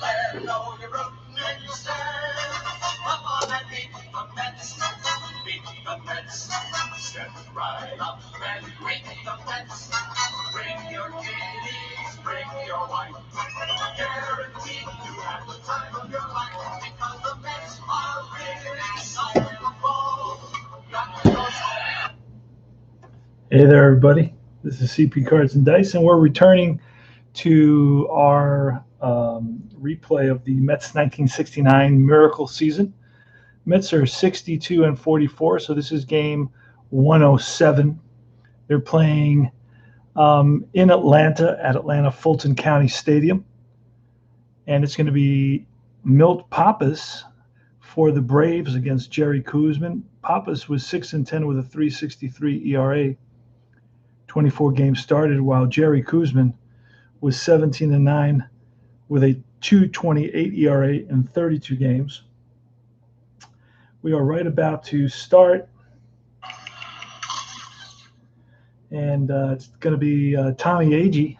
let know you're rooting and you stand. Come on and beat the Mets. Beat the Mets. Step right up and greet the Mets. Bring your kiddies, bring your wife. Guaranteed to have the time of your life because the Mets are really excited football. Hey there, everybody. This is CP Cards and Dice, and we're returning to our replay of the Mets 1969 miracle season. Mets are 62-44, so this is game 107. They're playing in Atlanta at Atlanta Fulton County Stadium, and it's going to be Milt Pappas for the Braves against Jerry Koosman. Pappas was 6-10 with a 3.63 ERA. 24 games started, while Jerry Koosman was 17-9 with a 2.28 ERA in 32 games. We are right about to start, and it's going to be Tommy Agee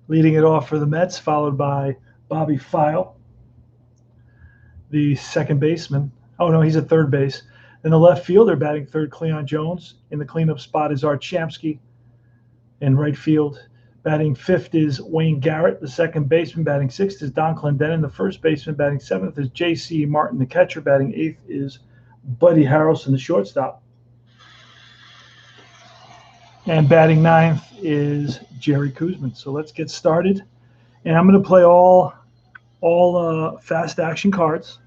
leading it off for the Mets, followed by Bobby File, the second baseman. Oh, no, he's at third base. Then the left fielder batting third, Cleon Jones. In the cleanup spot is Art Shamsky. In right field, batting fifth is Wayne Garrett. The second baseman batting sixth is Don Clendenin. The first baseman batting seventh is J.C. Martin. The catcher batting eighth is Buddy Harrelson, the shortstop. And batting ninth is Jerry Koosman. So let's get started. And I'm going to play all fast action cards.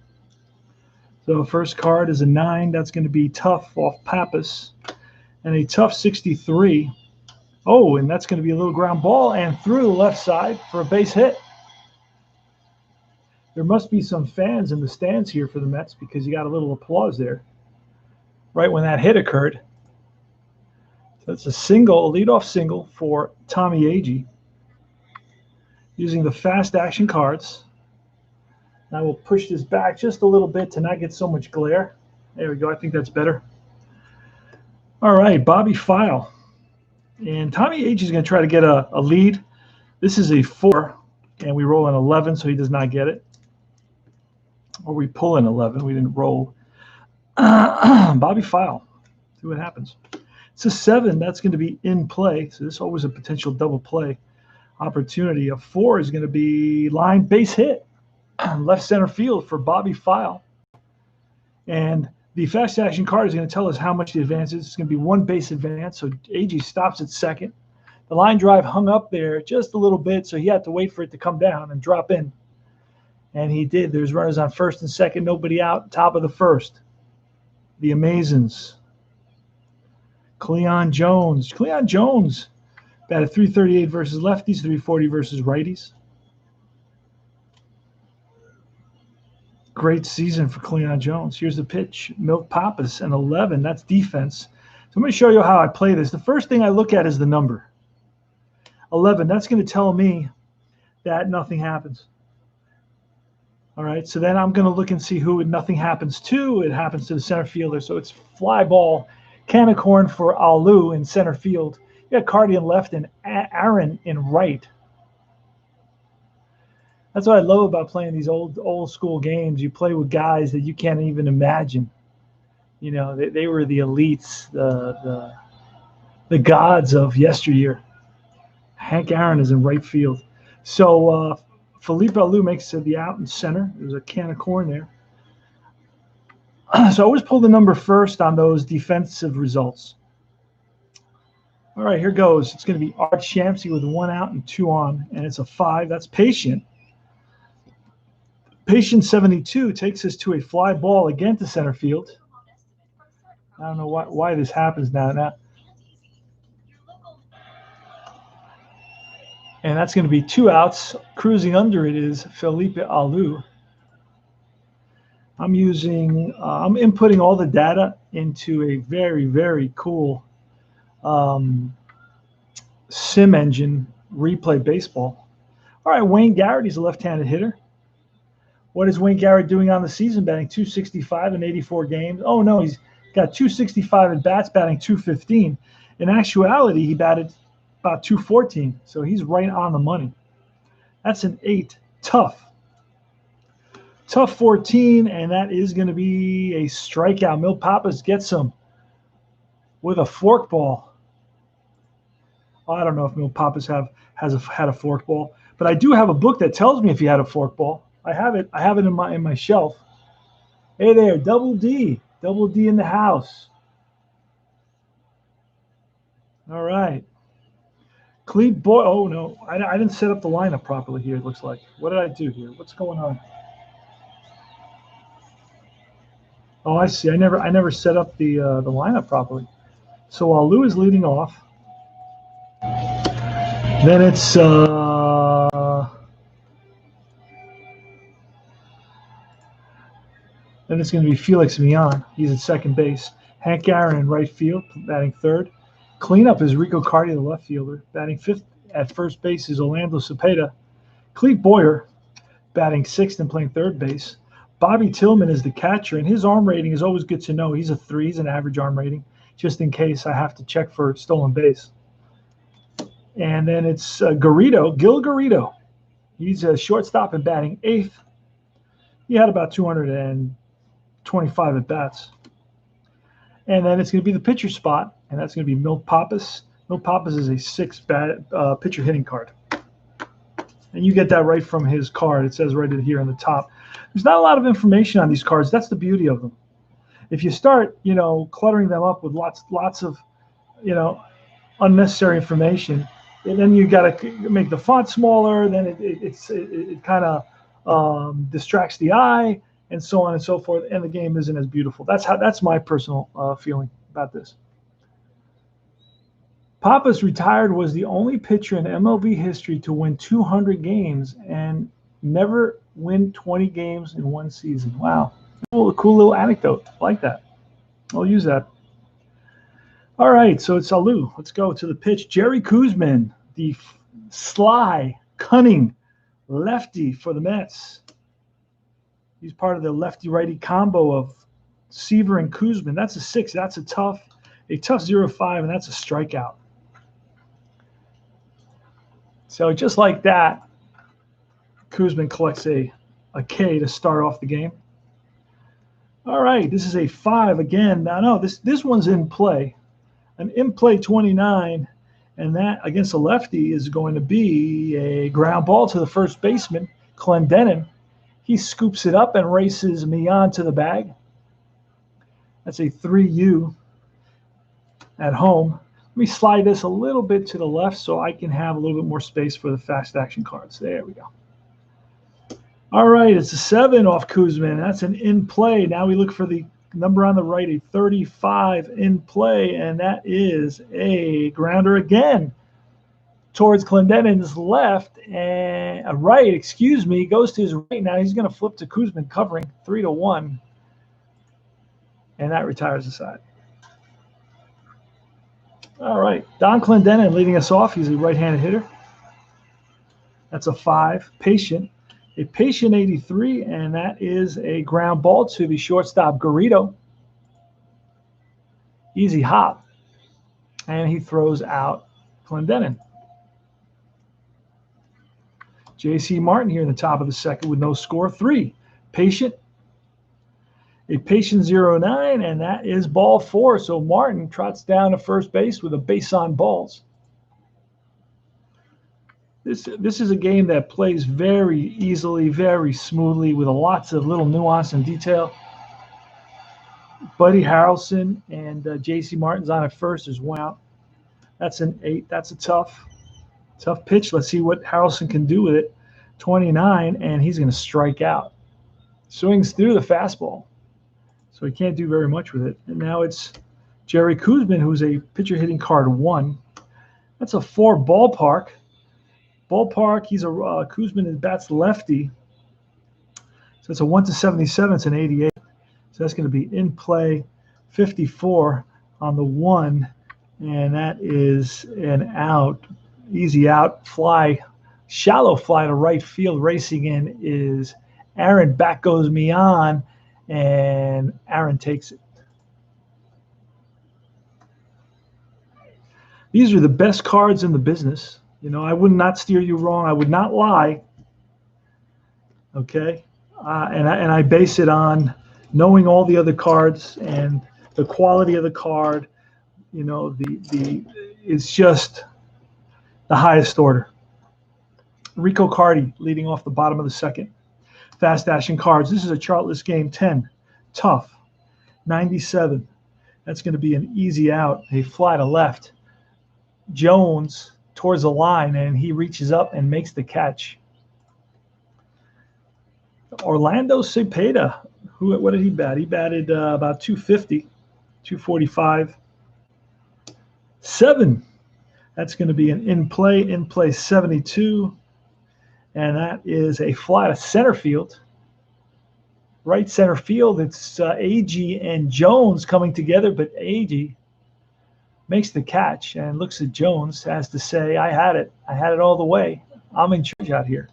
So first card is a 9. That's going to be Tough off Pappas. And a Tough 63. Oh, and that's going to be a little ground ball and through the left side for a base hit. There must be some fans in the stands here for the Mets because you got a little applause there right when that hit occurred. So it's a leadoff single for Tommy Agee using the fast action cards. I will push this back just a little bit to not get so much glare. There we go. I think that's better. All right, Bobby File. And Tommy Agee is going to try to get a lead. This is a 4, and we roll an 11, so he does not get it. Or we pull an 11. We didn't roll. Bobby File. See what happens. It's a 7. That's going to be in play. So this is always a potential double play opportunity. A 4 is going to be line base hit. Left center field for Bobby File. And the fast action card is going to tell us how much the advance is. It's going to be 1 base advance, so Agee stops at second. The line drive hung up there just a little bit, so he had to wait for it to come down and drop in. And he did. There's runners on first and second, nobody out, top of the first. The Amazons. Cleon Jones. Cleon Jones batted .338 versus lefties, .340 versus righties. Great season for Cleon Jones. Here's the pitch. Milt Pappas, an 11. That's defense. So I'm going to show you how I play this. The first thing I look at is the number. 11. That's going to tell me that nothing happens. All right. So then I'm going to look and see who nothing happens to. It happens to the center fielder. So it's fly ball, can of corn for Alu in center field. You got Cardi in left and Aaron in right. That's what I love about playing these old school games. You play with guys that you can't even imagine. You know, they were the elites, the gods of yesteryear. Hank Aaron is in right field. So Felipe Alou makes the out in center. There's a can of corn there. So I always pull the number first on those defensive results. All right, here goes. It's going to be Art Shamsky with 1 out and 2 on, and it's a 5. That's patient. Patient 72 takes us to a fly ball again to center field. I don't know why this happens now. And that's going to be 2 outs. Cruising under it is Felipe Alou. I'm inputting all the data into a very, very cool sim engine replay baseball. All right, Wayne Garrett, he's a left-handed hitter. What is Wayne Garrett doing on the season? Batting .265 in 84 games. Oh, no, he's got .265 at bats, batting .215. In actuality, he batted about .214, so he's right on the money. That's an 8. Tough. Tough 14, and that is going to be a strikeout. Milt Pappas gets him with a forkball. I don't know if Milt Pappas had a forkball, but I do have a book that tells me if he had a forkball. I have it in my shelf. Hey there, Double D in the house. All right. Clete Boy. Oh no, I didn't set up the lineup properly here. It looks like. What did I do here? What's going on? Oh, I see. I never set up the lineup properly. So while Lou is leading off, then it's going to be Felix Millan. He's at second base. Hank Aaron in right field, batting third. Cleanup is Rico Cardi, the left fielder. Batting fifth at first base is Orlando Cepeda. Clete Boyer batting sixth and playing third base. Bobby Tillman is the catcher, and his arm rating is always good to know. He's a 3. He's an average arm rating, just in case I have to check for stolen base. And then it's Gil Garrido. He's a shortstop and batting eighth. He had about 225 at bats. And then it's going to be the pitcher spot, and that's going to be Milt Pappas. Milt Pappas is a 6 pitcher hitting card. And you get that right from his card. It says right here on the top. There's not a lot of information on these cards. That's the beauty of them. If you start, cluttering them up with lots of, unnecessary information, and then you got to make the font smaller. Then it kind of distracts the eye, and so on and so forth. And the game isn't as beautiful. That's my personal feeling about this. Pappas retired was the only pitcher in MLB history to win 200 games and never win 20 games in one season. Wow. Cool little anecdote. I like that. I'll use that. All right, so it's Alou. Let's go to the pitch. Jerry Koosman, the sly, cunning lefty for the Mets. He's part of the lefty-righty combo of Seaver and Koosman. That's a 6. That's a tough 0-5, and that's a strikeout. So just like that, Koosman collects a K to start off the game. All right, this is a 5 again. Now, no, this one's in play. An in-play 29, and that against a lefty is going to be a ground ball to the first baseman, Clendenin. He scoops it up and races Millan to the bag. That's a 3U at home. Let me slide this a little bit to the left so I can have a little bit more space for the fast action cards. There we go. All right, it's a 7 off Koosman. That's an in play. Now we look for the number on the right, a 35 in play, and that is a grounder again towards Clendenin's left and right. Excuse me, goes to his right. Now he's going to flip to Koosman covering 3-1, and that retires the side. All right, Don Clendenin leading us off. He's a right-handed hitter. That's a 5. A patient 83, and that is a ground ball to the shortstop, Garrido. Easy hop. And he throws out Clendenin. J.C. Martin here in the top of the second with no score. 3. Patient. A patient 09, and that is ball 4. So Martin trots down to first base with a base on balls. This is a game that plays very easily, very smoothly, with lots of little nuance and detail. Buddy Harrelson and J.C. Martin's on at first. There's 1 out. That's an 8. That's a tough pitch. Let's see what Harrelson can do with it. 29, and he's going to strike out. Swings through the fastball. So he can't do very much with it. And now it's Jerry Koosman, who's a pitcher hitting card 1. That's a 4 ballpark. He's a Koosman bats lefty. So it's a 1-77. It's an 88. So that's going to be in play 54 on the 1. And that is an out. Easy out. Fly. Shallow fly to right field. Racing in is Aaron. Back goes Millan. And Aaron takes it. These are the best cards in the business. I would not steer you wrong. I would not lie Okay, and I base it on knowing all the other cards and the quality of the card. You know, the it's just the highest order. Rico Cardi leading off the bottom of the second. Fast dashing cards. This is a chartless game. 10, tough. 97. That's going to be an easy out. A fly to left. Jones towards the line, and he reaches up and makes the catch. Orlando Cepeda, what did he bat? He batted about 250, 245. 7. That's going to be an in play 72. And that is a fly to center field. Right center field, it's Agee and Jones coming together, but Agee makes the catch and looks at Jones as to say, I had it all the way. I'm in charge out here.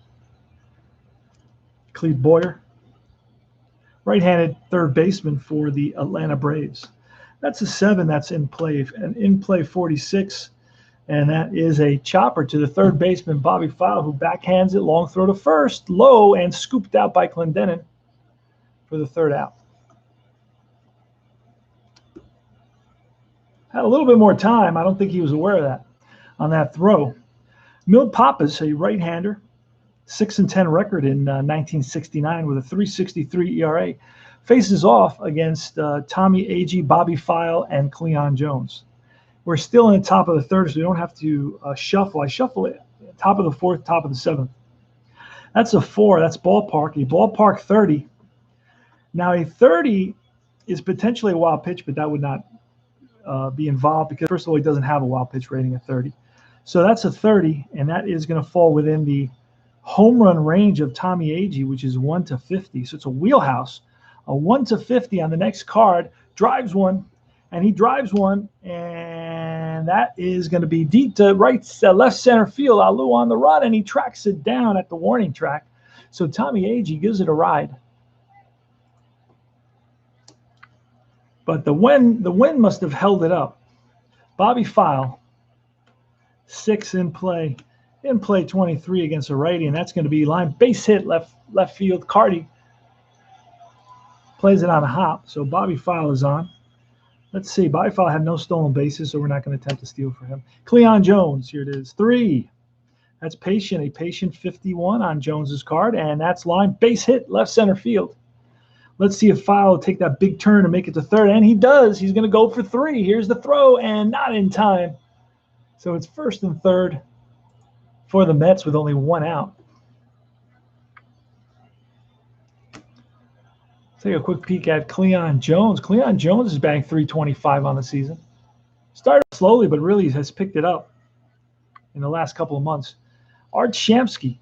Cleve Boyer, right-handed third baseman for the Atlanta Braves. That's a 7. That's in play, an in play 46. And that is a chopper to the third baseman, Bobby Fowle, who backhands it, long throw to first, low, and scooped out by Clendenin for the third out. Had a little bit more time. I don't think he was aware of that on that throw. Milt Pappas, a right-hander, 6-10 record in 1969 with a 3.63 ERA, faces off against Tommy Agee, Bobby Fowle, and Cleon Jones. We're still in the top of the third, so we don't have to shuffle. I shuffle it top of the fourth, top of the seventh. That's a 4. That's ballpark. A ballpark 30. Now, a 30 is potentially a wild pitch, but that would not be involved because, first of all, he doesn't have a wild pitch rating of 30. So that's a 30, and that is going to fall within the home run range of Tommy Agee, which is 1 to 50. So it's a wheelhouse. A 1 to 50 on the next card, drives one, and he drives one, and that is going to be deep to left center field. Alou on the run, and he tracks it down at the warning track. So Tommy Agee gives it a ride. But the wind must have held it up. Bobby Fowle, 6 in play 23 against a righty, and that's going to be line base hit left field. Cardi plays it on a hop, so Bobby Fowle is on. Let's see. Bobby Fowle had no stolen bases, so we're not going to attempt to steal for him. Cleon Jones, here it is, 3. That's patient, a patient 51 on Jones's card, and that's line base hit left center field. Let's see if Fowle will take that big turn and make it to third, and he does. He's going to go for 3. Here's the throw, and not in time. So it's first and third for the Mets with only 1 out. Take a quick peek at Cleon Jones. Cleon Jones is batting .325 on the season. Started slowly, but really has picked it up in the last couple of months. Art Shamsky.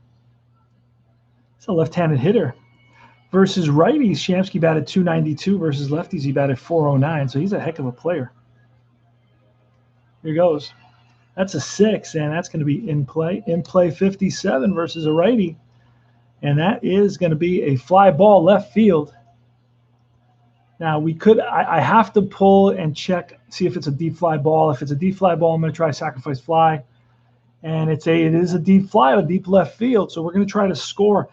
He's a left-handed hitter. Versus righties, Shamsky batted .292. Versus lefties, he batted .409. So he's a heck of a player. Here goes. That's a 6, and that's going to be in play. In play 57 versus a righty. And that is going to be a fly ball left field. Now, I have to pull and check, see if it's a deep fly ball. If it's a deep fly ball, I'm going to try sacrifice fly. And it is a deep fly, a deep left field. So we're going to try to score.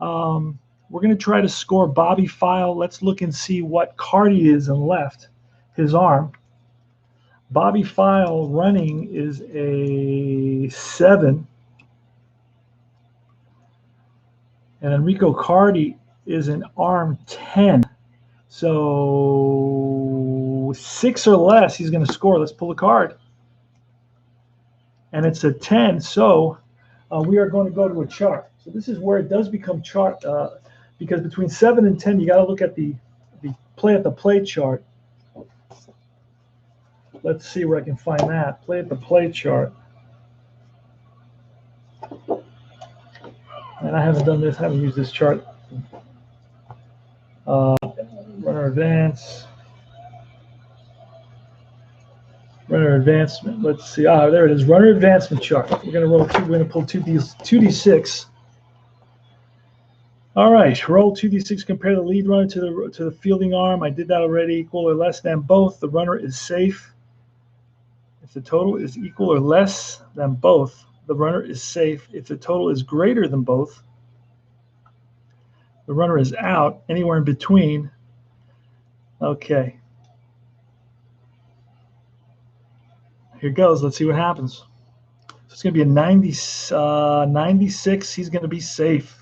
We're going to try to score Bobby Fowle. Let's look and see what Cardi is in left, his arm. Bobby Fowle running is a 7. And Enrico Cardi is an arm 10. So 6 or less, he's going to score. Let's pull a card. And it's a 10. So we are going to go to a chart. So this is where it does become chart, because between 7 and 10, you got to look at the play at the plate chart. Let's see where I can find that. Play at the plate chart. And I haven't done this. I haven't used this chart. Runner advance. Runner advancement. Let's see. There it is. Runner advancement chart. We're going to roll 2. We're going to pull 2d6. All right. Roll 2d6. Compare the lead runner to the fielding arm. I did that already. Equal or less than both. The runner is safe. If the total is equal or less than both, the runner is safe. If the total is greater than both, The runner is out. Anywhere in between. Okay. Here goes. Let's see what happens. So it's going to be a 96. He's going to be safe.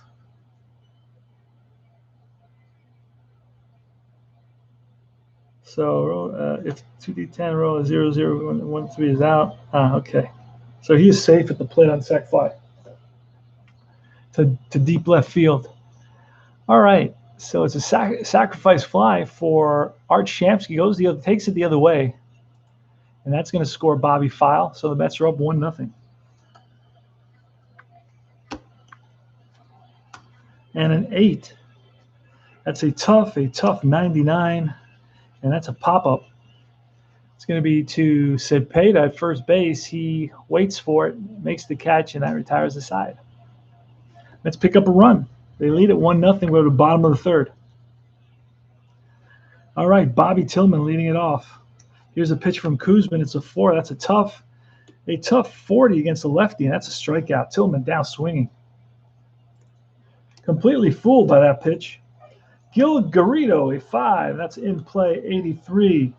So if 2D10 roll 0, 0, 1, 3 is out. Okay. So he is safe at the plate on sac fly to deep left field. All right. So it's a sacrifice fly for Art Shamsky. Takes it the other way. And that's going to score Bobby File. So the Mets are up 1-0. And an 8. That's a tough 99. And that's a pop-up. It's going to be to Cepeda at first base. He waits for it, makes the catch, and that retires the side. Let's pick up a run. They lead at 1-0. We're at the bottom of the third. All right, Bobby Tillman leading it off. Here's a pitch from Koosman. It's a 4. That's a tough 40 against the lefty, and that's a strikeout. Tillman down swinging. Completely fooled by that pitch. Gil Garrido, a 5. That's in play, 83.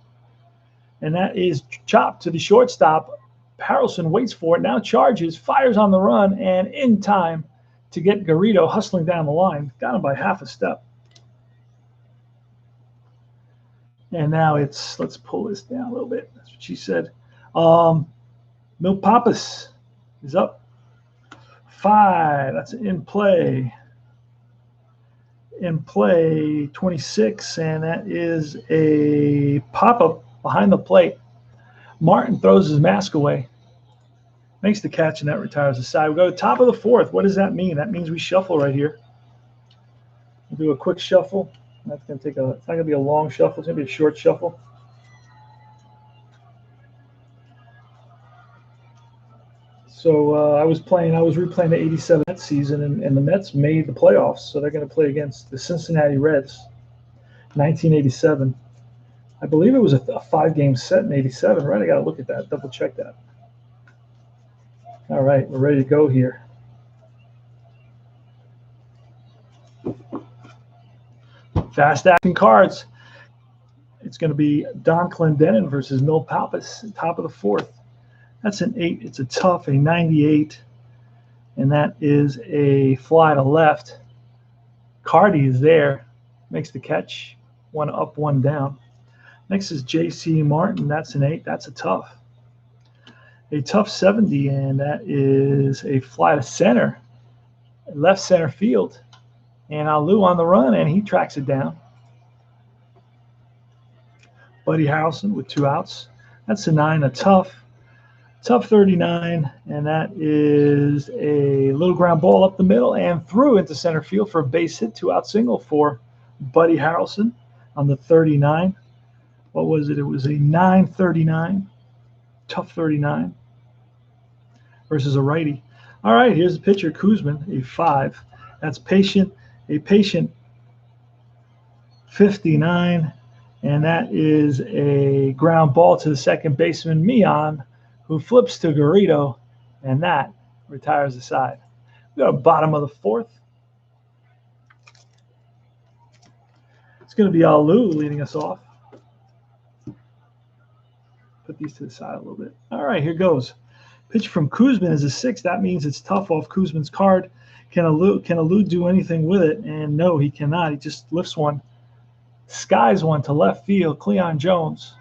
And that is chopped to the shortstop. Harrelson waits for it, now charges, fires on the run, and in time to get Garrido hustling down the line. Got him by half a step. And now let's pull this down a little bit. That's what she said. Milpapis is up. 5. That's in play. In play, 26, and that is a pop-up behind the plate. Martin throws his mask away, makes the catch, and that retires the side. We go to the top of the fourth. What does that mean? That means we shuffle right here. We'll do a quick shuffle. That's going to take it's not going to be a long shuffle. It's going to be a short shuffle. So I was replaying the 87 Mets season, and the Mets made the playoffs. So they're going to play against the Cincinnati Reds, 1987. I believe it was a 5-game set in 87, right? I got to look at that, double check that. All right, we're ready to go here. Fast acting cards. It's going to be Don Clendenin versus Milpapis, top of the fourth. That's an 8. It's a tough, a 98. And that is a fly to left. Cardi is there, makes the catch. 1 up, 1 down. Next is J.C. Martin. That's an 8. That's a tough. A tough 70, and that is a fly to center, left center field. And Alou on the run, and he tracks it down. Buddy Harrelson with 2 outs. That's a 9, a tough 39, and that is a little ground ball up the middle and through into center field for a base hit, 2-out single for Buddy Harrelson on the 39. What was it? It was a 939, tough 39 versus a righty. All right, here's the pitcher, Koosman, a 5. That's a patient 59, and that is a ground ball to the second baseman, Mian, who flips to Garrido, and that retires the side. We got a bottom of the fourth. It's going to be Alou leading us off. Put these to the side a little bit. All right, here goes. Pitch from Koosman is a 6. That means it's tough off Koosman's card. Can Alou do anything with it? And no, he cannot. He just lifts one, skies one to left field. Cleon Jones.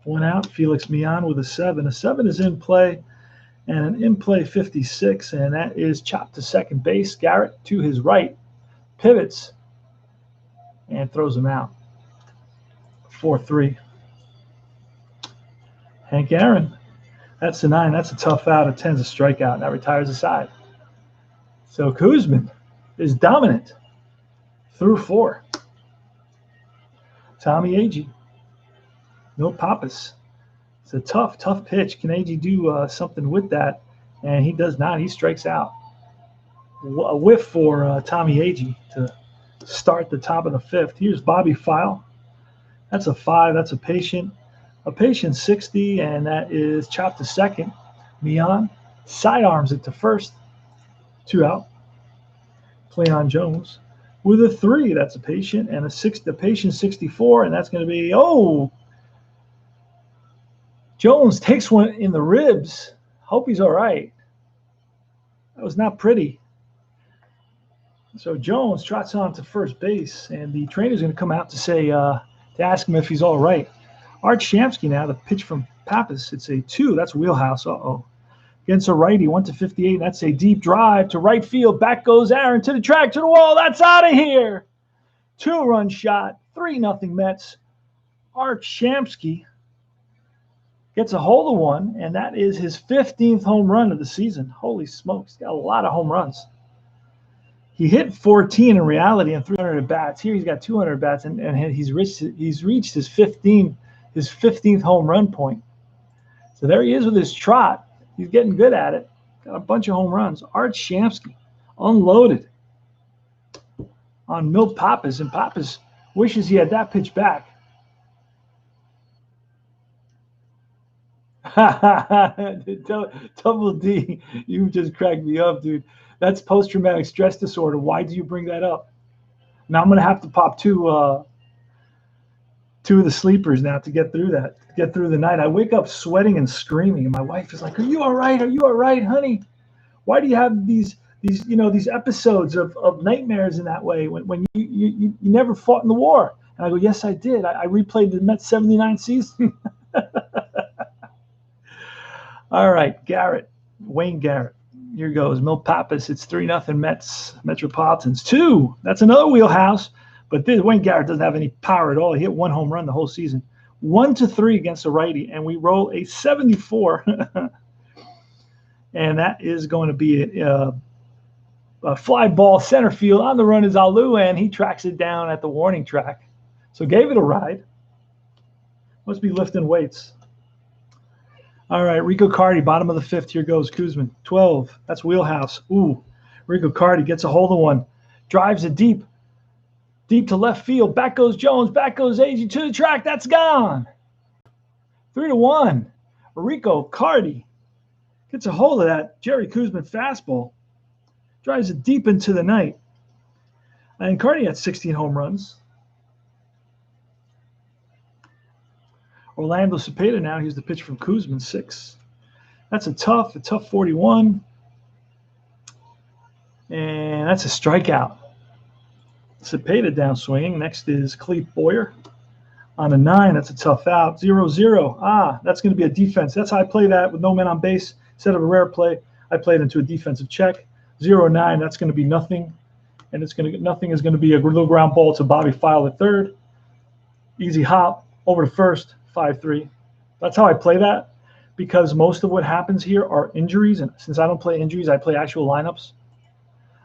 1 out. Felix Mian with a 7. A 7 is in play, and an in play 56, and that is chopped to second base. Garrett to his right, pivots, and throws him out. 4-3. Hank Aaron. That's a 9. That's a tough out. A 10's a strikeout, and that retires the side. So Koosman is dominant through 4. Tommy Agee. No Pappas. It's a tough pitch. Can Agee do something with that? And he does not. He strikes out. A whiff for Tommy Agee to start the top of the 5th. Here's Bobby File. That's a 5. That's a patient 60, and that is chopped to second. Mian sidearms it to first. 2 out. Cleon Jones with a 3. That's a patient, and the patient 64, and that's going to be, oh, Jones takes one in the ribs. Hope he's all right. That was not pretty. So Jones trots on to first base, and the trainer's going to come out to say, to ask him if he's all right. Art Shamsky now, the pitch from Pappas. It's a 2. That's wheelhouse. Uh-oh. Against a righty, 1-58. That's a deep drive to right field. Back goes Aaron to the track, to the wall. That's out of here. 2-run shot. 3-0 Mets. Art Shamsky gets a hold of one, and that is his 15th home run of the season. Holy smokes. He's got a lot of home runs. He hit 14 in reality and 300 at-bats. Here he's got 200 at-bats, and he's reached his 15th home run point. So there he is with his trot. He's getting good at it. Got a bunch of home runs. Art Shamsky unloaded on Milt Pappas, and Pappas wishes he had that pitch back. Double D, you just cracked me up, dude. That's post-traumatic stress disorder. Why do you bring that up? Now I'm going to have to pop two of the sleepers now to get through that, to get through the night. I wake up sweating and screaming, and my wife is like, "Are you all right? Are you all right, honey? Why do you have these episodes of nightmares in that way when you never fought in the war?" And I go, "Yes, I did. I replayed the Mets 79 season." All right, Wayne Garrett. Here goes. Milt Pappas. It's 3-0 Mets. Metropolitans 2. That's another wheelhouse. But Wayne Garrett doesn't have any power at all. He hit 1 home run the whole season. 1-3 against a righty, and we roll a 74. And that is going to be a fly ball center field. On the run is Alu, and he tracks it down at the warning track. So gave it a ride. Must be lifting weights. All right, Rico Cardi, bottom of the 5th. Here goes Koosman. 12. That's wheelhouse. Ooh, Rico Cardi gets a hold of one. Drives it deep to left field. Back goes Jones. Back goes Agee to the track. That's gone. 3-1. Rico Cardi gets a hold of that Jerry Koosman fastball. Drives it deep into the night. And Cardi had 16 home runs. Orlando Cepeda now. Here's the pitch from Koosman, 6. That's a tough 41. And that's a strikeout. Cepeda down swinging. Next is Clete Boyer on a 9. That's a tough out. 0-0. That's going to be a defense. That's how I play that with no men on base. Instead of a rare play, I played into a defensive check. 0-9. That's going to be nothing. And nothing is going to be a little ground ball to Bobby File at third. Easy hop over to first. 5-3. That's how I play that, because most of what happens here are injuries, and since I don't play injuries, I play actual lineups.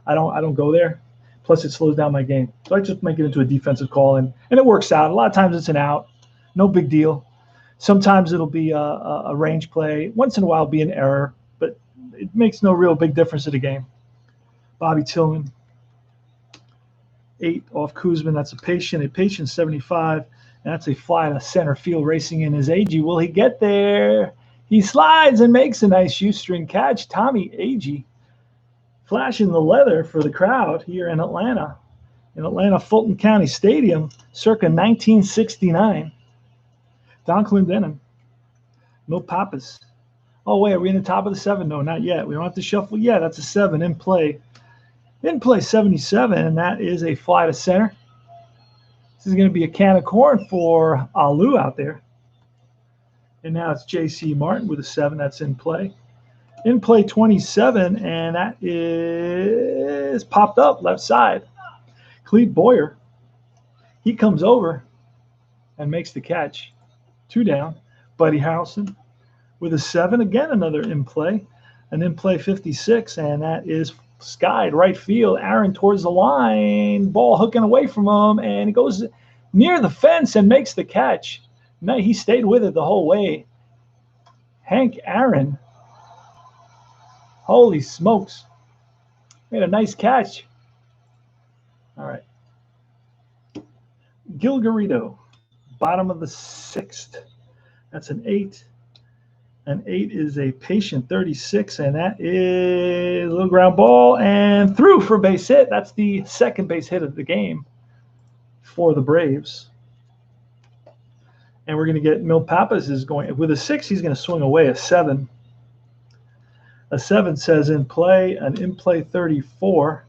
I don't go there. Plus, it slows down my game, so I just make it into a defensive call, and it works out. A lot of times it's an out, no big deal. Sometimes it'll be a range play. Once in a while, it'll be an error, but it makes no real big difference to the game. Bobby Tillman, 8 off Koosman. That's a patient 75. That's a fly to center field, racing in his Agee. Will he get there? He slides and makes a nice shoestring catch. Tommy Agee flashing the leather for the crowd here in Atlanta. In Atlanta, Fulton County Stadium, circa 1969. Don Clendenin. Milt Pappas. Oh, wait, are we in the top of the 7? No, not yet. We don't have to shuffle yet. That's a 7 in play. In play 77, and that is a fly to center. This is going to be a can of corn for Alu out there. And now it's J.C. Martin with a 7. That's in play. In play 27, and that is popped up left side. Clete Boyer, he comes over and makes the catch. 2 down. Buddy Harrelson with a 7. Again, another in play. An in play 56, and that is skied right field. Aaron towards the line. Ball hooking away from him, and he goes near the fence and makes the catch. No, he stayed with it the whole way. Hank Aaron. Holy smokes. Made a nice catch. All right. Gil Garrido, bottom of the 6th. That's an 8. An 8 is a patient 36, and that is a little ground ball and through for a base hit. That's the second base hit of the game for the Braves. And we're going to get Mil Pappas is going with a 6. He's going to swing away a 7. A 7 says in play, an in play 34.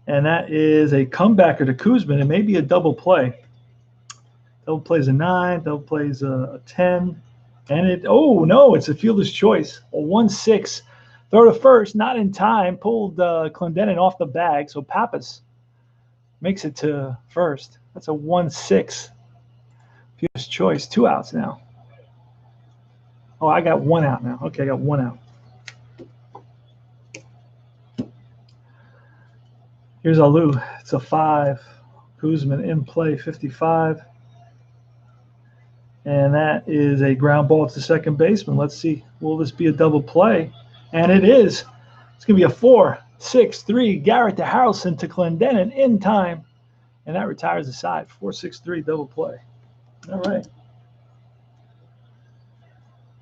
And that is a comebacker to Koosman. It may be a double play. Double plays a 9, double plays a 10. And it's a fielder's choice. A 1-6. Throw to first, not in time. Pulled Clendenin off the bag. So Pappas makes it to first. That's a 1-6. Fielder's choice. 2 outs now. Oh, I got 1 out now. Okay, I got 1 out. Here's Alou. It's a 5. Koosman in play 55. And that is a ground ball to second baseman. Let's see. Will this be a double play? And it is. It's going to be a 4-6-3. Garrett to Harrelson to Clendenin in time. And that retires the side. 4-6-3 double play. All right.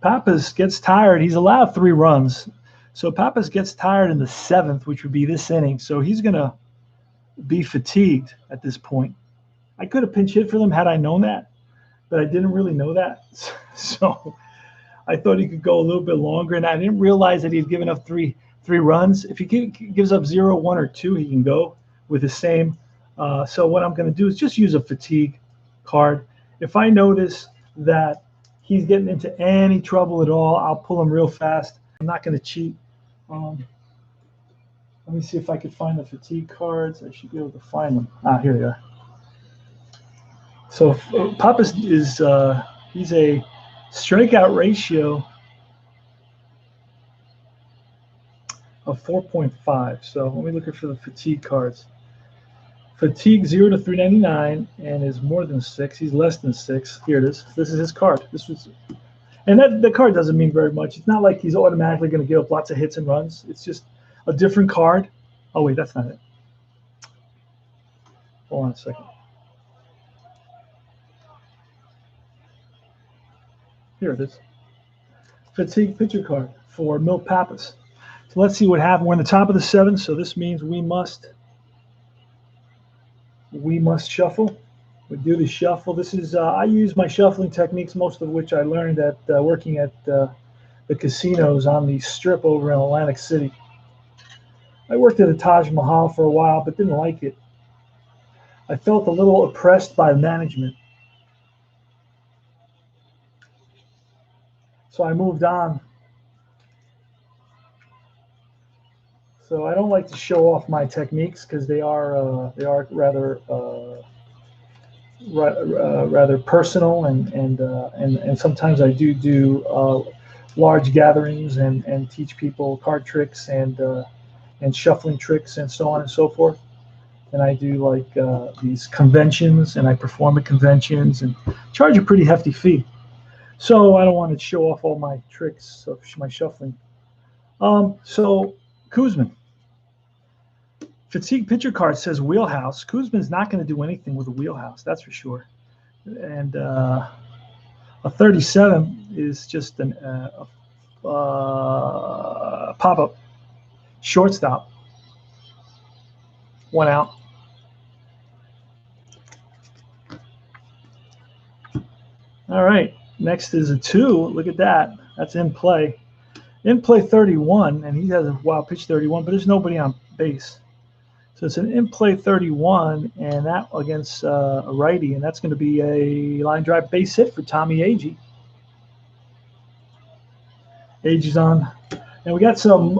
Pappas gets tired. He's allowed 3 runs. So Pappas gets tired in the 7th, which would be this inning. So he's going to be fatigued at this point. I could have pinch hit for them had I known that, but I didn't really know that. So I thought he could go a little bit longer, and I didn't realize that he had given up three runs. If he gives up 0, 1, or 2, he can go with the same. So what I'm going to do is just use a fatigue card. If I notice that he's getting into any trouble at all, I'll pull him real fast. I'm not going to cheat. Let me see if I could find the fatigue cards. I should be able to find them. Here they are. So Pappas is he's a strikeout ratio of 4.5. So let me look for the fatigue cards. Fatigue 0 to 399 and is more than 6. He's less than 6. Here it is. This is his card. And the card doesn't mean very much. It's not like he's automatically going to give up lots of hits and runs. It's just a different card. Oh wait, that's not it. Hold on a second. Here it is. Fatigue pitcher card for Mil Pappas. So let's see what happened. We're in the top of the 7th, so this means we must shuffle. We do the shuffle. This is I use my shuffling techniques, most of which I learned at working at the casinos on the Strip over in Atlantic City. I worked at the Taj Mahal for a while, but didn't like it. I felt a little oppressed by management. So I moved on. So I don't like to show off my techniques because they are rather personal, and sometimes I do large gatherings and teach people card tricks and shuffling tricks and so on and so forth. And I do like these conventions, and I perform at conventions and charge a pretty hefty fee. So I don't want to show off all my tricks of my shuffling. So Koosman. Fatigue pitcher card says wheelhouse. Koosman's not going to do anything with a wheelhouse, that's for sure. And a 37 is just a pop-up shortstop. 1 out. All right. Next is a 2. Look at that. That's in play. In play 31, and he has a wild pitch 31, but there's nobody on base. So it's an in play 31, and that against a righty, and that's going to be a line drive base hit for Tommy Agee. Agee's on. And we got some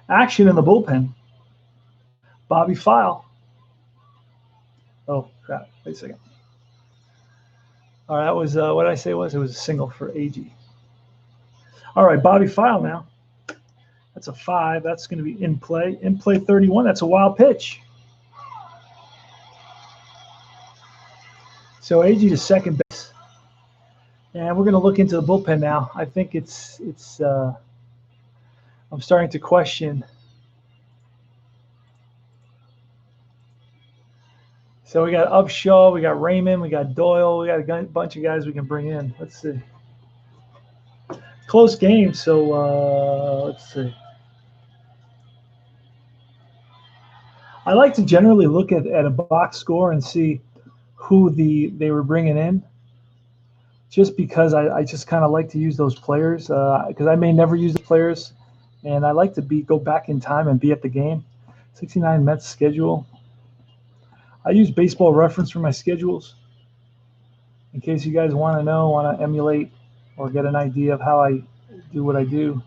action in the bullpen. Bobby File. Oh, crap. Wait a second. All right, that was what did I say it was? It was a single for Agee. All right, Bobby File now. That's a 5. That's going to be in play. In play 31. That's a wild pitch. So Agee to second base. And we're going to look into the bullpen now. I think it's I'm starting to question. So we got Upshaw, we got Raymond, we got Doyle, we got a bunch of guys we can bring in. Let's see. close game, so let's see. I like to generally look at a box score and see who they were bringing in, just because I just kind of like to use those players, because I may never use the players, and I like to go back in time and be at the game. 69 Mets schedule. I use Baseball Reference for my schedules, in case you guys want to emulate, or get an idea of how I do what I do.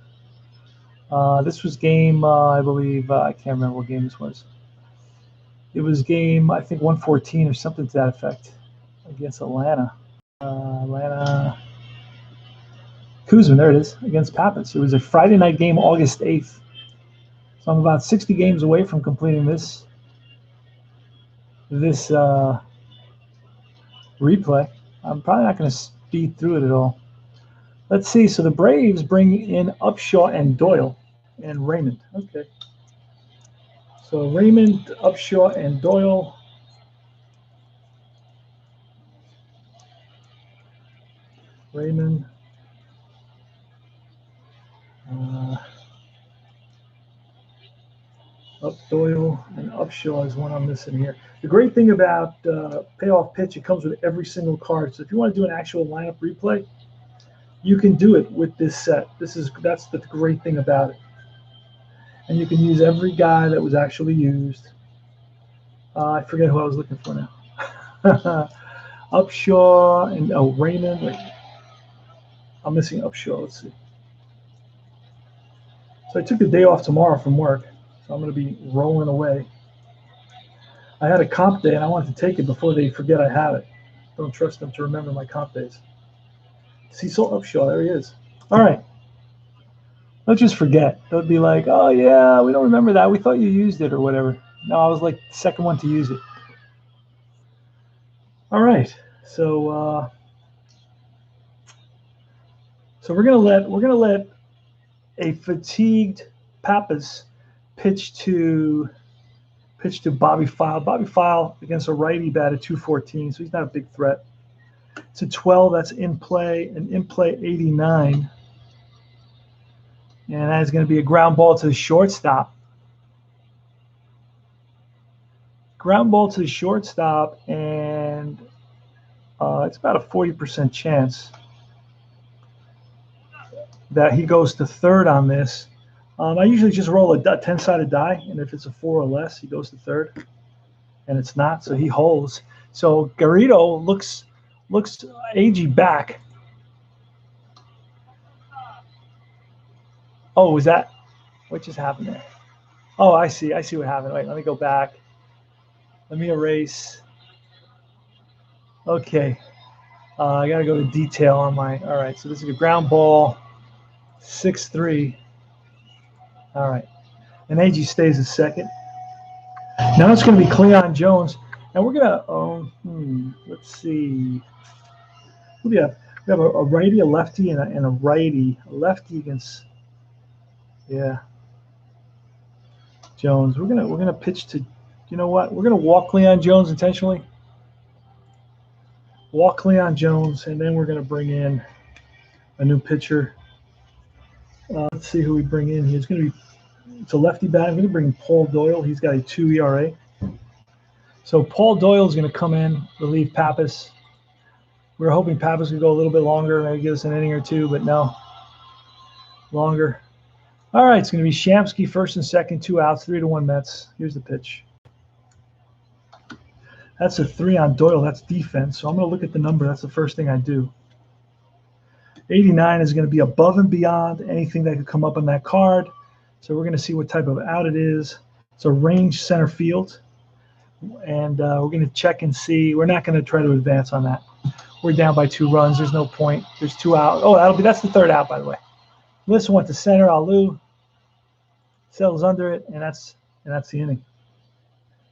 This was game, I believe, I can't remember what game this was. It was game, I think, 114 or something to that effect, against Atlanta. Atlanta. Koosman, there it is, against Pappas. It was a Friday night game, August 8th. So I'm about 60 games away from completing this replay. I'm probably not going to speed through it at all. Let's see. So the Braves bring in Upshaw and Doyle and Raymond. Okay. So Raymond, Upshaw, and Doyle. Raymond. Doyle and Upshaw is one I'm missing here. The great thing about Payoff Pitch, it comes with every single card. So if you want to do an actual lineup replay, you can do it with this set. That's the great thing about it. And you can use every guy that was actually used. I forget who I was looking for now. Upshaw and Raymond. Wait. I'm missing Upshaw. Let's see. So I took the day off tomorrow from work, so I'm going to be rolling away. I had a comp day, and I wanted to take it before they forget I have it. Don't trust them to remember my comp days. Cecil Upshaw, there he is. All right. Don't just forget. They'll be like, oh, yeah, we don't remember that. We thought you used it or whatever. No, I was like the second one to use it. All right. So we're gonna let a fatigued Pappas pitch to Bobby File. Bobby File against a righty batted 214, so he's not a big threat. It's a 12 that's in play, an in play 89. And that is going to be a ground ball to the shortstop. Ground ball to the shortstop, and it's about a 40% chance that he goes to third on this. I usually just roll a 10-sided die, and if it's a 4 or less, he goes to third. And it's not, so he holds. So Garrido looks Agee back. Oh, was that what just happened there? Oh, I see what happened. Wait, let me go back. Let me erase. Okay. I got to go to detail on my. All right, so this is a ground ball, 6-3. All right. And Agee stays a second. Now it's going to be Cleon Jones. And we're going to, let's see. Who do we have? We have a righty, a lefty, and a righty. A lefty against, yeah, Jones. We're gonna pitch to, you know what? We're gonna walk Cleon Jones intentionally. Walk Cleon Jones, and then we're gonna bring in a new pitcher. Let's see who we bring in. It's a lefty bat. I'm gonna bring in Paul Doyle. He's got a 2 ERA. So Paul Doyle is gonna come in, relieve Pappas. We were hoping Pappas would go a little bit longer, maybe give us an inning or two, but no, longer. All right, it's going to be Shamsky first and second, 2 outs, 3-1 Mets. Here's the pitch. That's a 3 on Doyle. That's defense. So I'm going to look at the number. That's the first thing I do. 89 is going to be above and beyond anything that could come up on that card. So we're going to see what type of out it is. It's a range center field. And we're going to check and see. We're not going to try to advance on that. We're down by 2 runs. There's no point. There's 2 out. Oh, that's the 3rd out, by the way. This went to center. Alu settles under it, and that's the inning.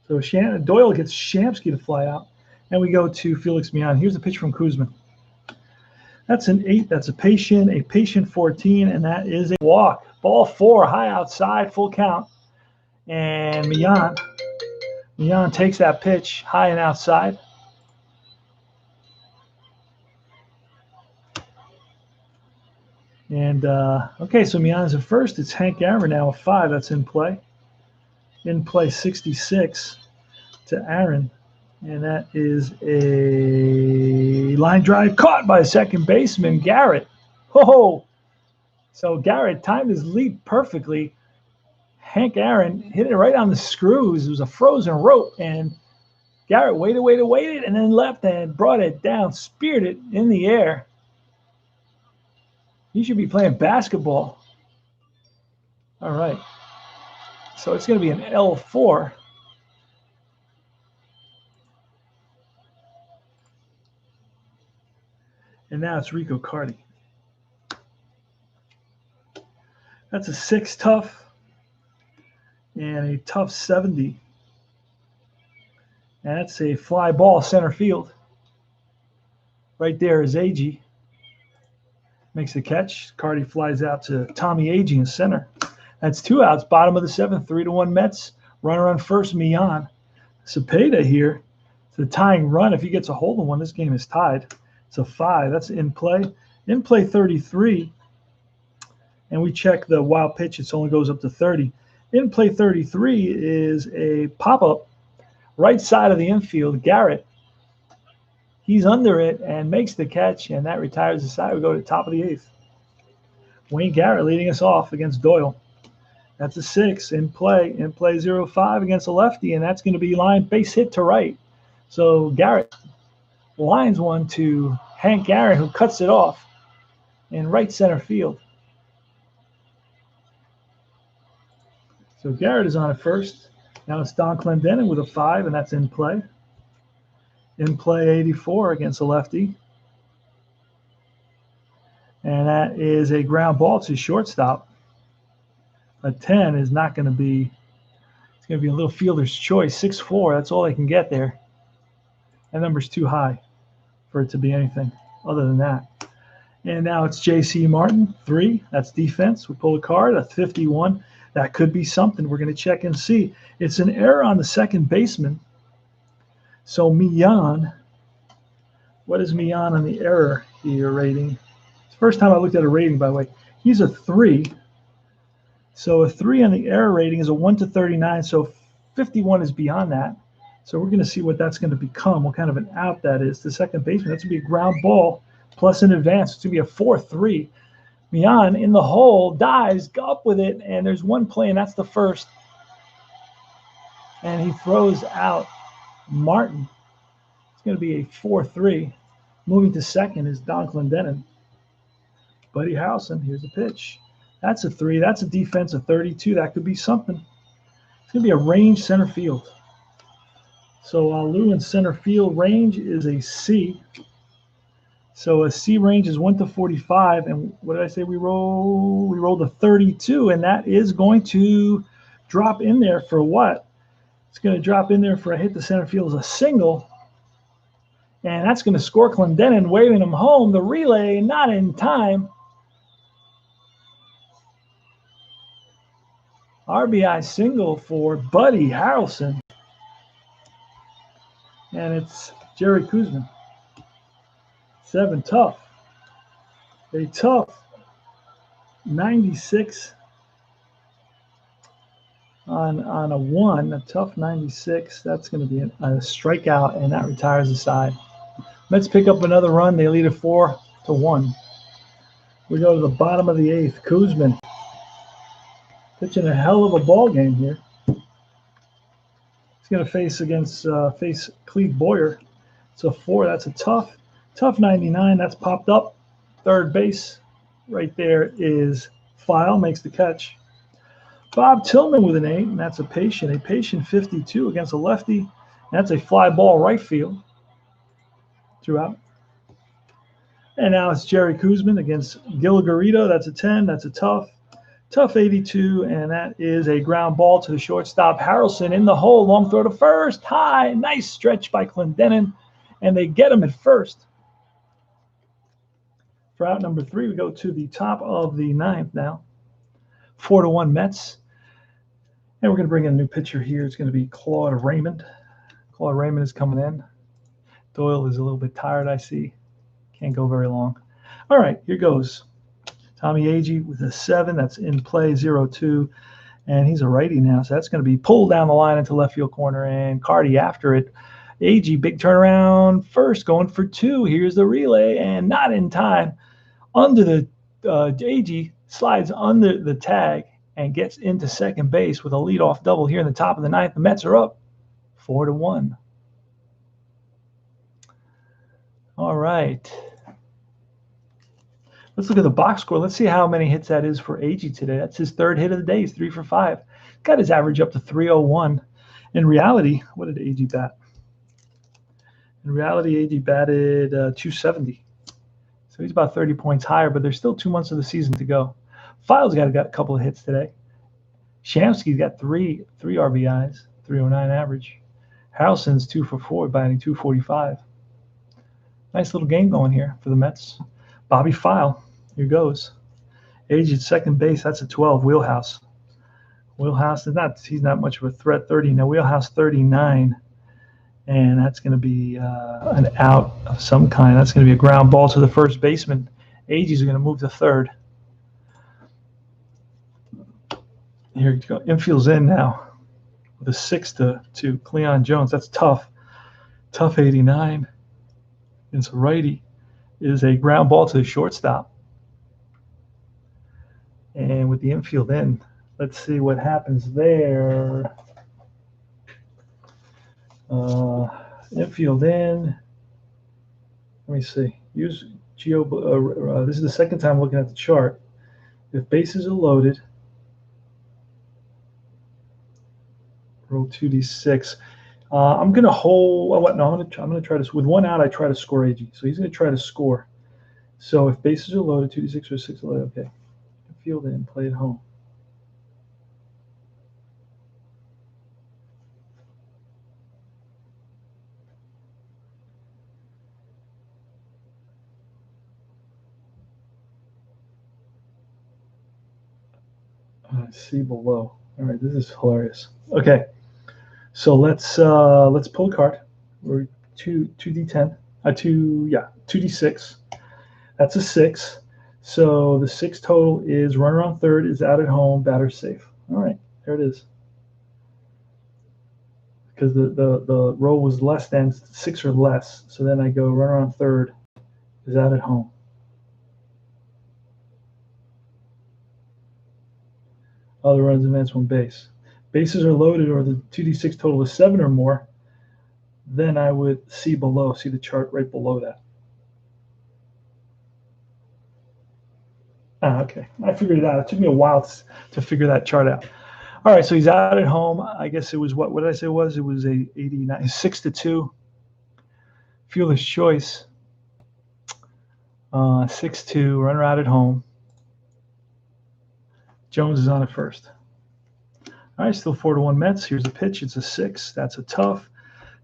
So Doyle gets Shamsky to fly out, and we go to Felix Mian. Here's a pitch from Koosman. That's an 8. That's a patient 14, and that is a walk. Ball 4, high outside, full count. And Mian takes that pitch high and outside. And okay, so Mian's at first. It's Hank Aaron now with 5. That's in play. In play 66 to Aaron. And that is a line drive caught by second baseman Garrett. Oh, so Garrett timed his leap perfectly. Hank Aaron hit it right on the screws. It was a frozen rope, and Garrett waited, and then left and brought it down, speared it in the air. He should be playing basketball. All right. So it's going to be an L4. And now it's Rico Cardi. That's a 6 tough and a tough 70. And that's a fly ball center field. Right there is Agee. Makes the catch. Cardi flies out to Tommy Agee in center. That's 2 outs. Bottom of the 7th. 3-1 Mets. Runner on first, Mian. Cepeda here. It's a tying run. If he gets a hold of one, this game is tied. It's a 5. That's in play. In play 33. And we check the wild pitch. It only goes up to 30. In play 33 is a pop-up right side of the infield. Garrett. He's under it and makes the catch, and that retires the side. We go to the top of the 8th. Wayne Garrett leading us off against Doyle. That's a 6 in play. In play 0-5 against a lefty, and that's going to be line base hit to right. So Garrett lines one to Hank Aaron, who cuts it off in right center field. So Garrett is on at first. Now it's Don Clendenin with a 5, and that's in play. In play 84 against a lefty. And that is a ground ball to shortstop. A 10 is not going to be, it's going to be a little fielder's choice. 6'4", that's all they can get there. That number's too high for it to be anything other than that. And now it's J.C. Martin, 3. That's defense. We pull a card, a 51. That could be something. We're going to check and see. It's an error on the second baseman. So Mian, what is Mian on the error here rating? It's the first time I looked at a rating, by the way. He's a 3. So a 3 on the error rating is a 1-39. So 51 is beyond that. So we're going to see what that's going to become, what kind of an out that is. The second baseman, that's going to be a ground ball plus an advance. It's going to be a 4-3. Mian in the hole, dives, go up with it, and there's one play, and that's the first. And he throws out Martin. It's going to be a 4-3. Moving to second is Don Clendenin. Buddy Harrelson, here's the pitch. That's a 3. That's a defensive 32. That could be something. It's going to be a range center field. So Lou in center field range is a C. So a C range is 1-45. And what did I say we roll? We rolled a 32, and that is going to drop in there for what? It's going to drop in there for a hit to center field as a single. And that's going to score Clendenin, waving him home. The relay, not in time. RBI single for Buddy Harrelson. And it's Jerry Koosman. 7 tough. A tough 96 on a 1, a tough 96. That's going to be a strikeout, and that retires the side. Let's pick up another run. They lead it 4-1. We go to the bottom of the 8th. Koosman pitching a hell of a ball game here. He's going to face Cleve Boyer. It's a 4. That's a tough 99. That's popped up. Third base. Right there is File, makes the catch. Bob Tillman with an 8, and that's a patient 52 against a lefty. That's a fly ball right field. Throughout. And now it's Jerry Koosman against Gil Garrido. That's a 10. That's a tough 82, and that is a ground ball to the shortstop. Harrelson in the hole, long throw to first, high, nice stretch by Clendenin, and they get him at first. For out number 3, we go to the top of the 9th now. 4-1 Mets. And we're going to bring in a new pitcher here. It's going to be Claude Raymond. Claude Raymond is coming in. Doyle is a little bit tired, I see. Can't go very long. All right, here goes. Tommy Agee with a 7. That's in play, 0-2. And he's a righty now, so that's going to be pulled down the line into left field corner. And Carty after it. Agee, big turnaround first, going for 2. Here's the relay, and not in time. Under the Agee slides under the tag and gets into second base with a leadoff double here in the top of the ninth. The Mets are up 4-1. All right. Let's look at the box score. Let's see how many hits that is for Agee today. That's his 3rd hit of the day. He's 3 for 5. Got his average up to 301. In reality, what did Agee bat? In reality, Agee batted 270. So he's about 30 points higher, but there's still 2 months of the season to go. Files got a couple of hits today. Shamsky's got 3 RBIs, 309 average. Harrelson's 2 for 4, batting 245. Nice little game going here for the Mets. Bobby File, here goes. Agee at second base, that's a 12. Wheelhouse. Wheelhouse he's not much of a threat. 30 now. Wheelhouse 39. And that's going to be an out of some kind. That's going to be a ground ball to the first baseman. Agee's going to move to third. Here you go. Infield's in now with a 6-2. Cleon Jones. That's tough. Tough 89. It's a righty. It is a ground ball to the shortstop. And with the infield in, let's see what happens there. Infield in. Let me see. Use Geo. This is the second time looking at the chart. If bases are loaded, roll 2d6. I'm gonna hold. Oh, what? No, I'm gonna try to. With 1 out, I try to score Agee. So he's gonna try to score. So if bases are loaded, 2d6 or 6 loaded. Okay. Field in. Play at home. I see below. All right, this is hilarious. Okay, so let's pull a card. We're 2d10. 2d6. That's a 6. So the 6 total is runner on third is out at home, batter safe. All right, there it is. Because the roll was less than 6 or less. So then I go runner on third is out at home. Other runs advance 1 base. Bases are loaded or the 2d6 total is 7 or more, then I would see the chart right below that. Okay. I figured it out. It took me a while to figure that chart out. All right, so he's out at home. I guess it was what did I say it was? It was a 89, 6-2. Fielder's choice. 6-2, runner out at home. Jones is on at first. All right, still 4-1 Mets. Here's a pitch. It's a 6. That's a tough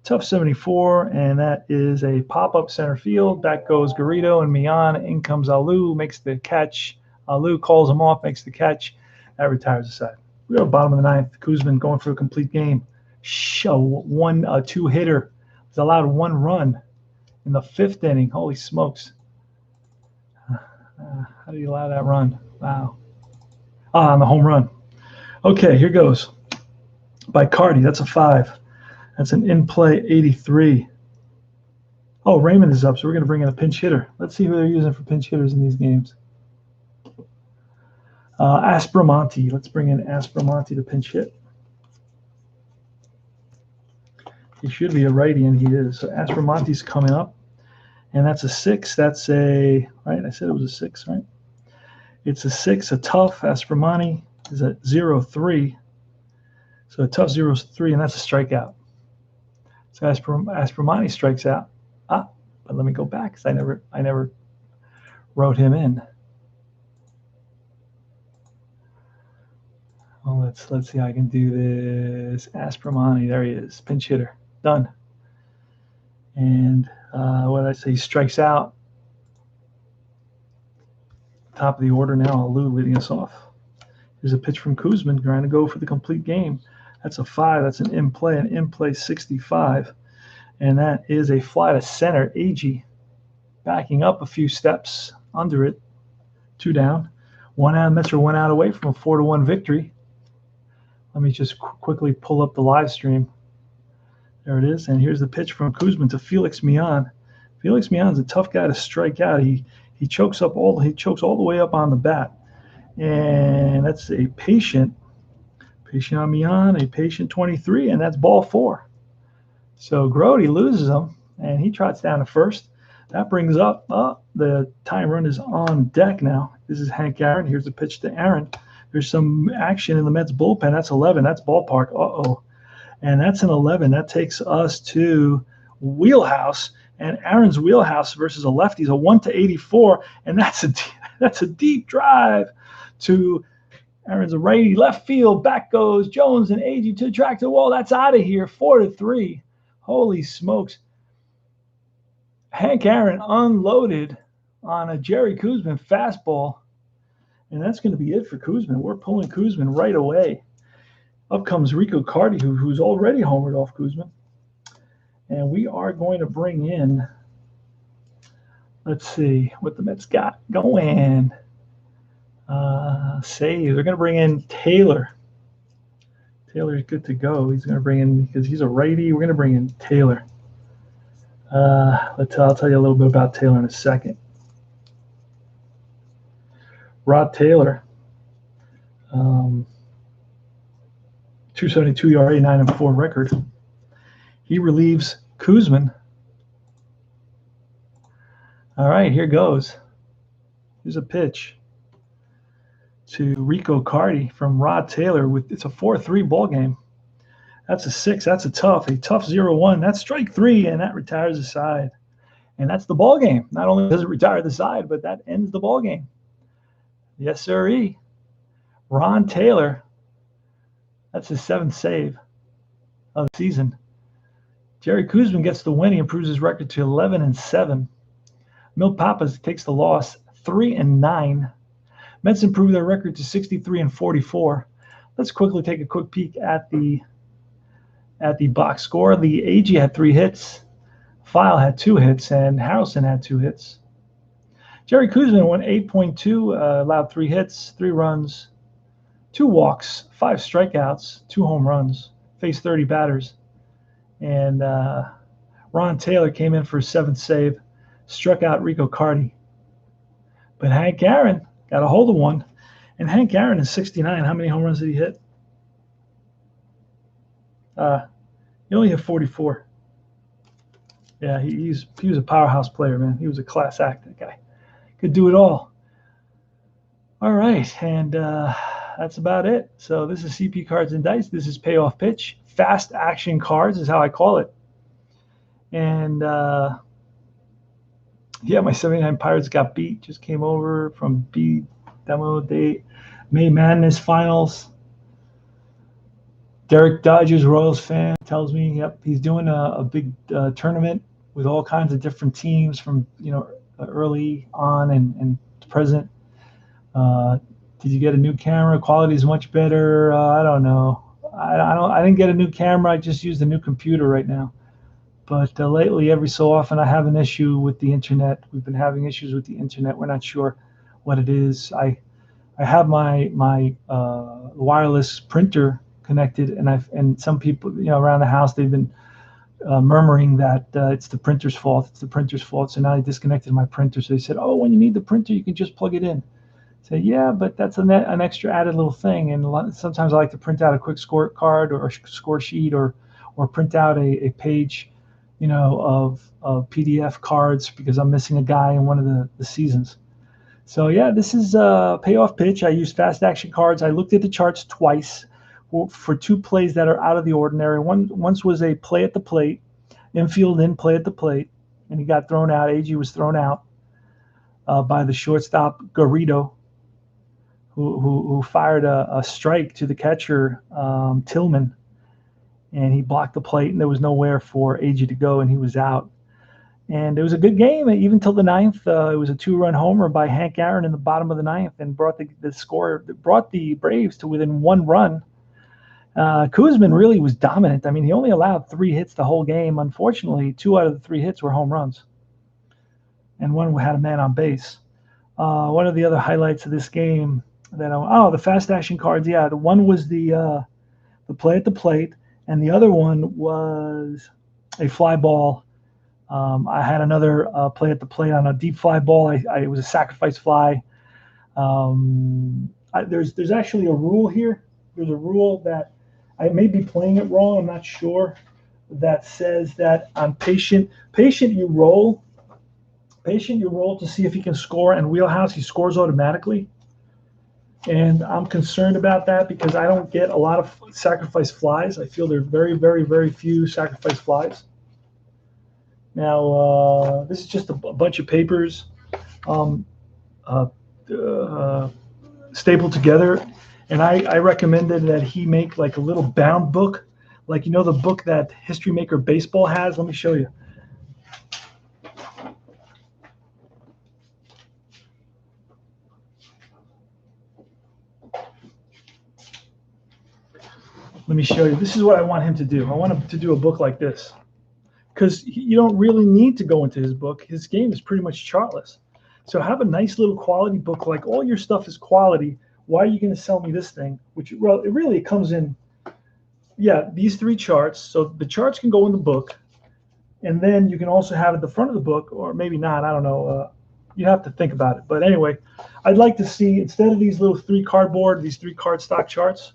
74, and that is a pop-up center field. Back goes Garrido and Mian. In comes Alou, makes the catch. Alou calls him off, makes the catch. That retires the side. We are bottom of the ninth. Koosman going for a complete game. Two-hitter. He's allowed 1 run in the 5th inning. Holy smokes. How do you allow that run? Wow. On the home run. Okay, here goes. By Carty, that's a 5. That's an in-play 83. Oh, Raymond is up, so we're going to bring in a pinch hitter. Let's see who they're using for pinch hitters in these games. Aspromonte. Let's bring in Aspromonte to pinch hit. He should be a righty, and he is. So Aspromonte's coming up, and that's a 6. That's a, right? I said it was a 6, right? It's a 6, a tough. Aspromonte is a 0-3. So a tough 0-3, and that's a strikeout. So Aspromonte strikes out. But let me go back because I never wrote him in. Well, let's see how I can do this. Aspromonte, there he is, pinch hitter, done. And what did I say? He strikes out. Top of the order now. Alou leading us off. Here's a pitch from Koosman, trying to go for the complete game. That's a 5. That's an in-play 65. And that is a fly to center. Agee backing up a few steps under it. 2 down. Mets are 1 out away from a 4-1 victory. Let me just quickly pull up the live stream. There it is. And here's the pitch from Koosman to Felix Mian. Felix Mian's a tough guy to strike out. He chokes all the way up on the bat. And that's a patient on Mian, a patient 23, and that's ball 4. So Grody loses him, and he trots down to first. That brings up the tying run is on deck now. This is Hank Aaron. Here's the pitch to Aaron. There's some action in the Mets bullpen. That's 11. That's ballpark. And that's an 11. That takes us to wheelhouse. And Aaron's wheelhouse versus a lefty is a 1-84. And that's a deep drive to Aaron's a righty. Left field. Back goes Jones and Agee to the track to the wall. That's out of here. 4-3. Holy smokes. Hank Aaron unloaded on a Jerry Koosman fastball. And that's going to be it for Koosman. We're pulling Koosman right away. Up comes Rico Carty, who's already homered off Koosman. And we are going to bring in, let's see what the Mets got going. Save. They're going to bring in Taylor. Taylor's good to go. He's going to bring in, because he's a righty, we're going to bring in Taylor. I'll tell you a little bit about Taylor in a second. Rod Taylor, 272 ERA, 9-4 record. He relieves Koosman. All right, here goes. Here's a pitch to Rico Carty from Rod Taylor. It's a 4-3 ball game. That's a 6. That's a tough 0-1. That's strike 3, and that retires the side. And that's the ball game. Not only does it retire the side, but that ends the ball game. Yes, sir. Ron Taylor. That's his 7th save of the season. Jerry Koosman gets the win. He improves his record to 11-7. Milt Papas takes the loss, 3-9. Mets improve their record to 63-44. Let's quickly take a quick peek at the box score. The Agee had 3 hits, File had 2 hits, and Harrelson had 2 hits. Jerry Koosman went 8.2, allowed 3 hits, 3 runs, 2 walks, 5 strikeouts, 2 home runs, faced 30 batters. And Ron Taylor came in for his 7th save, struck out Rico Carty. But Hank Aaron got a hold of one. And Hank Aaron is 69. How many home runs did he hit? He only hit 44. Yeah, he was a powerhouse player, man. He was a class act, that guy. Could do it all. All right, and that's about it. So this is CP Cards and Dice. This is Payoff Pitch. Fast action cards is how I call it. And yeah, my 79 Pirates got beat. Just came over from B demo day, May Madness finals. Derek Dodgers Royals fan tells me, yep, he's doing a big tournament with all kinds of different teams from early on and present. Did you get a new camera? Quality is much better. I don't know. I didn't get a new camera. I just used a new computer right now. But lately, every so often, I have an issue with the internet. We've been having issues with the internet. We're not sure what it is. I have my wireless printer connected, and some people around the house, they've been murmuring that it's the printer's fault. It's the printer's fault. So now they disconnected my printer. So they said, oh, when you need the printer, you can just plug it in. I said, yeah, but that's an extra added little thing. And sometimes I like to print out a quick score card or a score sheet or print out a page, of PDF cards because I'm missing a guy in one of the seasons. So yeah, this is a Payoff Pitch. I use fast action cards. I looked at the charts twice for 2 plays that are out of the ordinary. Once was a play at the plate, infield in play at the plate, and he got thrown out. Agee was thrown out by the shortstop Garrido, who fired a strike to the catcher Tillman, and he blocked the plate, and there was nowhere for Agee to go, and he was out. And it was a good game, even till the 9th. It was a 2-run homer by Hank Aaron in the bottom of the 9th, and brought the Braves to within 1 run. Koosman really was dominant. I mean, he only allowed 3 hits the whole game. Unfortunately, 2 out of the 3 hits were home runs, and 1 had a man on base. What are the other highlights of this game? Oh, the fast action cards. Yeah, the one was the play at the plate, and the other one was a fly ball. I had another play at the plate on a deep fly ball. It was a sacrifice fly. There's actually a rule here. There's a rule that I may be playing it wrong. I'm not sure. That says that on patient you roll to see if he can score, and wheelhouse he scores automatically. And I'm concerned about that because I don't get a lot of sacrifice flies. I feel there are very, very, very few sacrifice flies. Now, this is just a bunch of papers um, uh, stapled together. And I recommended that he make like a little bound book, like, the book that History Maker Baseball has. Let me show you. Let me show you. This is what I want him to do. I want him to do a book like this, because you don't really need to go into his book. His game is pretty much chartless. So have a nice little quality book. Like, all your stuff is quality. Why are you going to sell me this thing? Which, well, it really comes in, yeah, these 3 charts. So the charts can go in the book, and then you can also have it at the front of the book, or maybe not. I don't know. You have to think about it. But anyway, I'd like to see, instead of these little 3 cardstock charts,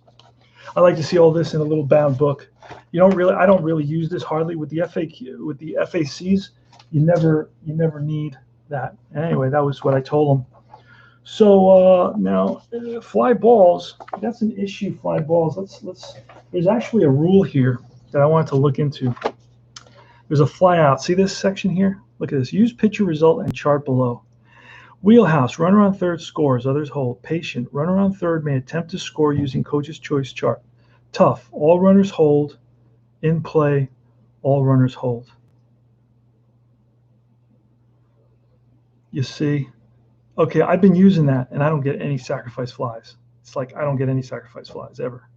I like to see all this in a little bound book. I don't really use this hardly with the FACs. You never need that. Anyway, that was what I told them. So now fly balls. That's an issue. Fly balls. Let's. There's actually a rule here that I wanted to look into. There's a fly out. See this section here? Look at this. Use picture result and chart below. Wheelhouse, runner on third scores, others hold. Patient, runner on third may attempt to score using coach's choice chart. Tough, all runners hold. In play, all runners hold. You see? Okay, I've been using that, and I don't get any sacrifice flies. It's like I don't get any sacrifice flies ever.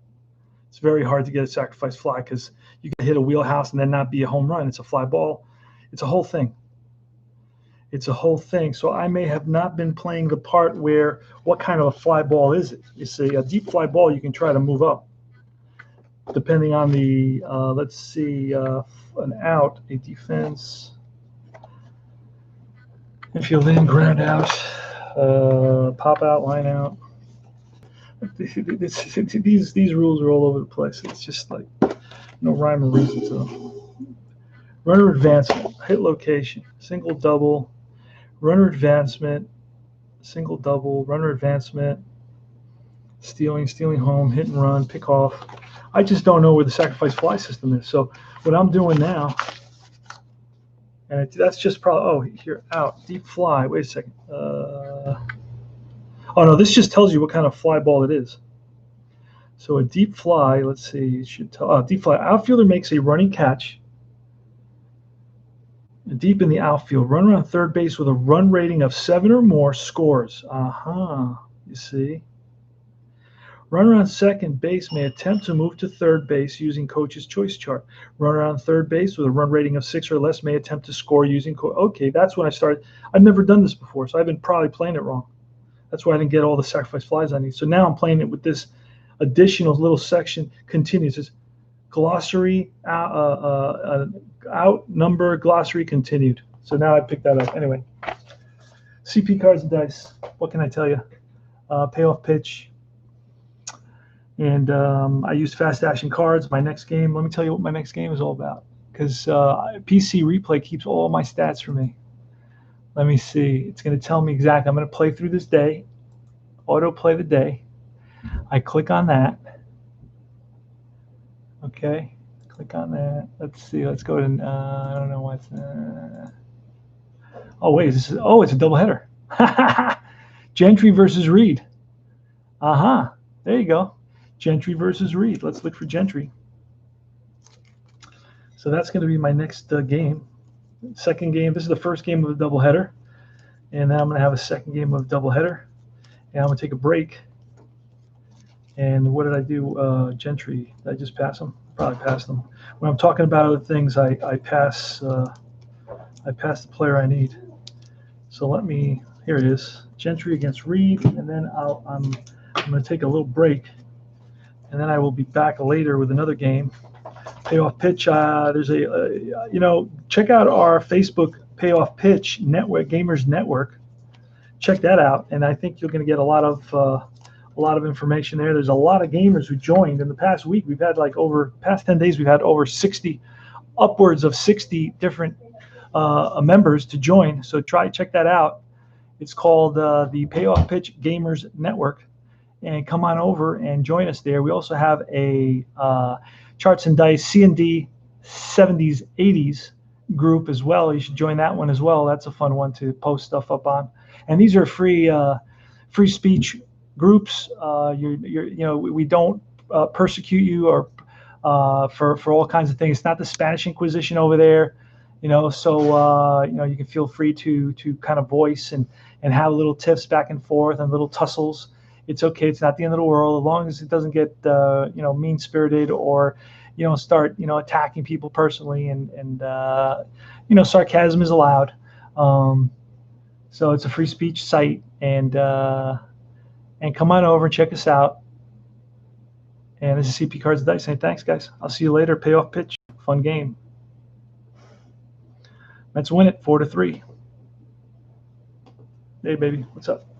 It's very hard to get a sacrifice fly because you can hit a wheelhouse and then not be a home run. It's a fly ball. It's a whole thing. It's a whole thing. So I may have not been playing the part where, what kind of a fly ball is it? You see, a deep fly ball, you can try to move up. Depending on the, let's see, an out, a defense, infield in, ground out, pop out, line out. These rules are all over the place. It's just like no rhyme or reason to them. Runner advancement, hit location, single, double, runner advancement, single, double, runner advancement, stealing home, hit and run, pick off. I just don't know where the sacrifice fly system is. So what I'm doing now, and that's just probably, here, out, deep fly. Wait a second. Oh, no, this just tells you what kind of fly ball it is. So a deep fly, let's see, it should tell, deep fly. Outfielder makes a running catch deep in the outfield. Runner on third base with a run rating of 7 or more scores. You see. Runner on second base may attempt to move to third base using coach's choice chart. Runner on third base with a run rating of 6 or less may attempt to score using okay, that's when I started. I've never done this before, so I've been probably playing it wrong. That's why I didn't get all the sacrifice flies I need. So now I'm playing it with this additional little section. Continues. It's glossary, out, number, glossary, continued. So now I picked that up. Anyway, CP cards and dice. What can I tell you? Payoff pitch. And I used fast action cards. My next game, let me tell you what my next game is all about. Because PC Replay keeps all my stats for me. Let me see. It's going to tell me exactly. I'm going to play through this day. Auto play the day. I click on that. Okay. Click on that. Let's see. Let's go to, I don't know what's, oh, wait. It's a doubleheader. Gentry versus Reed. There you go. Gentry versus Reed. Let's look for Gentry. So that's going to be my next game. Second game. This is the first game of the doubleheader. And now I'm going to have a second game of doubleheader. And I'm going to take a break. And what did I do? Gentry. Did I just pass them? Probably passed them. When I'm talking about other things, I pass the player I need. So let me, here it is. Gentry against Reed, and then I'm going to take a little break, and then I will be back later with another game. Payoff Pitch. There's check out our Facebook Payoff Pitch Network, Gamers Network. Check that out, and I think you're going to get a lot of information there. There's a lot of gamers who joined in the past week. We've had past 10 days, we've had over 60, upwards of 60 different members to join. So check that out. It's called the Payoff Pitch Gamers Network, and come on over and join us there. We also have a Charts and Dice C&D 70s 80s group as well. You should join that one as well. That's a fun one to post stuff up on. And these are free speech groups. We don't persecute you or for all kinds of things. It's not the Spanish Inquisition over there, So you can feel free to kind of voice and have little tiffs back and forth and little tussles. It's okay. It's not the end of the world, as long as it doesn't get mean-spirited or start attacking people personally, and sarcasm is allowed. So it's a free speech site, and come on over and check us out. And this is CP Cards and Dice saying thanks, guys. I'll see you later. Payoff Pitch, fun game. Mets win it 4-3. Hey, baby, what's up?